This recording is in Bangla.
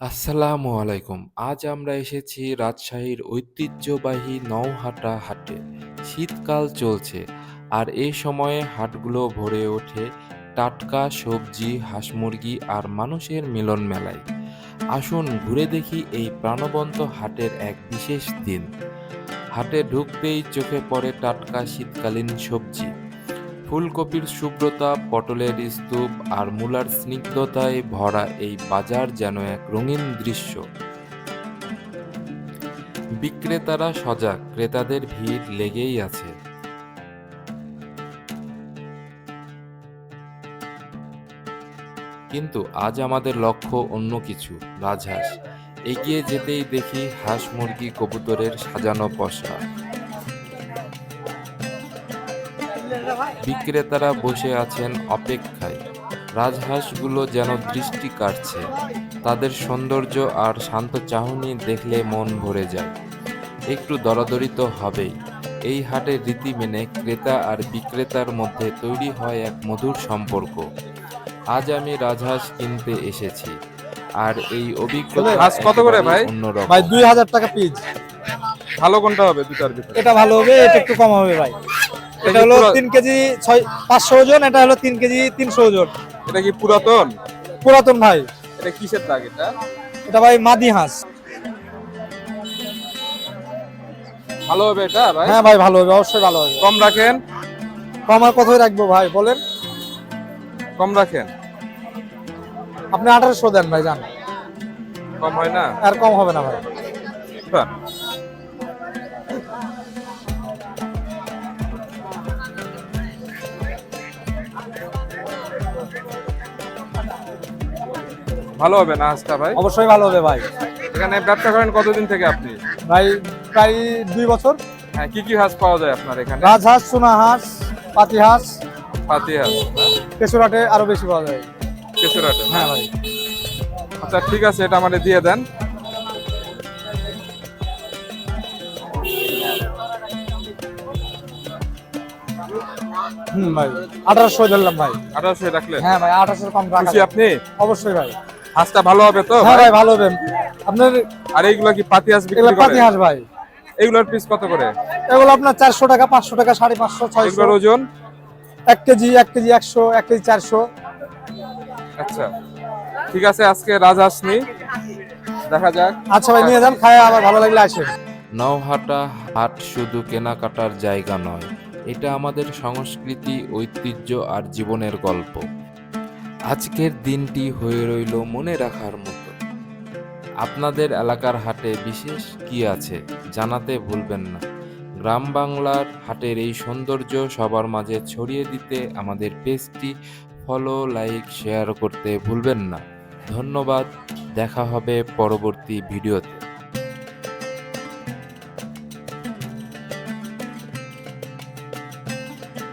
আসসালামু আলাইকুম। আজ আমরা এসেছি রাজশাহীর ঐতিহ্যবাহী নওহাটা হাটে। শীতকাল চলছে আর এই সময়ে হাটগুলো ভরে ওঠে টাটকা সবজি, হাঁস-মুরগি আর মানুষের মিলন মেলায়। আসুন ঘুরে দেখি এই প্রাণবন্ত হাটের এক বিশেষ দিন। হাটে ঢুকতেই চোখে পড়ে টাটকা শীতকালীন সবজি। ফুলকপির শুভ্রতা, পটলের স্তূপ আর মূলার স্নিগ্ধতায় ভরা এই বাজার যেন এক রঙিন দৃশ্য। বিক্রেতারা সজাগ, ক্রেতাদের ভিড় লেগেই আছে। কিন্তু আজ আমাদের লক্ষ্য অন্য কিছু, রাজহাঁস। এগিয়ে যেতেই দেখি হাঁস, মুরগি, কবুতরের সাজানো পসরা। বিক্রেতারা বসে আছেন অপেক্ষায়। রাজহাঁসগুলো যেন দৃষ্টি কাড়ছে। তাদের সৌন্দর্য আর শান্ত চাহনি দেখলে মন ভরে যায়। একটু দরাদরি তো হবেই। এই হাটের রীতি মেনে ক্রেতা আর বিক্রেতার মধ্যে তৈরি হয় এক মধুর সম্পর্ক। আজ আমি রাজহাঁস কিনতে এসেছি, আর এই অভিজ্ঞতা হাঁস কত করে একেবারেই ভাই? অন্যরকম। ভাই 2000 টাকা পিস। ভালো কোনটা হবে দুটার ভিতরে? এটা ভালো হবে, এটা একটু কম হবে ভাই। এটা হলো 3 কেজি 500 ওজন, এটা হলো 3 কেজি 300 ওজন। এটা কি পুরাতন? পুরাতন ভাই। এটা কিসের দাগ এটা? এটা ভাই মাদি হাঁস। ভালো হবে এটা ভাই? হ্যাঁ ভাই ভালো হবে, অবশ্যই ভালো হবে। কম রাখেন। কম আর কতই রাখবো ভাই বলেন? কম রাখেন। আপনি 1800 দেন ভাই, জান। কম হয় না? আর কম হবে না ভাই। বাহ। ভালো হবে না হাঁসটা ভাই? অবশ্যই ভালো হবে ভাই। এখানে ব্যবসা করেন কতদিন থেকে আপনি? ভাই প্রায় 2 বছর। হ্যাঁ, কি কি হাঁস পাওয়া যায় আপনার এখানে? রাজহাঁস, চুনা হাঁস, পাতি হাঁস, পাতি হাঁস, কেশরাটে আরো বেশি পাওয়া যায়। কেশরাটে। হ্যাঁ ভাই। আচ্ছা ঠিক আছে, এটা আমাদের দিয়ে দেন। ভাই 1800 ধরলাম ভাই। 1800 রাখলেন? হ্যাঁ ভাই, 1800 কম রাখা খুশি যাবে। আপনি? অবশ্যই ভাই। হাঁসটা ভালো হবে তো হ্যাঁ ভাই? ভাই ভালো হবে। আপনার আর এইগুলো কি পাতি হাঁস বিক্রি এগুলো পাতি করেন? হাঁস ভাই। এগুলোর পিস কত করে? এগুলো আপনার 400 টাকা, 500 টাকা, 550, 600। এগুলোর ওজন? 1 কেজি 100, 1 কেজি 400। আচ্ছা ঠিক আছে, আজকে রাজহাঁস নিই, দেখা যাক। আচ্ছা ভাই, নিয়ে যান, খায় আবার ভালো লাগলে আসেন। নওহাটা হাট শুধু কেনাকাটার জায়গা নয়, এটা আমাদের সংস্কৃতি, ঐতিহ্য আর জীবনের গল্প। আজকের দিনটি হয়ে রইল মনে রাখার মতো। আপনাদের এলাকার হাটে বিশেষ কি আছে জানাতে ভুলবেন না। গ্রাম বাংলার হাটের এই সৌন্দর্য সবার মাঝে ছড়িয়ে দিতে আমাদের পেজটি ফলো, লাইক, শেয়ার করতে ভুলবেন না। ধন্যবাদ। দেখা হবে পরবর্তী ভিডিওতে।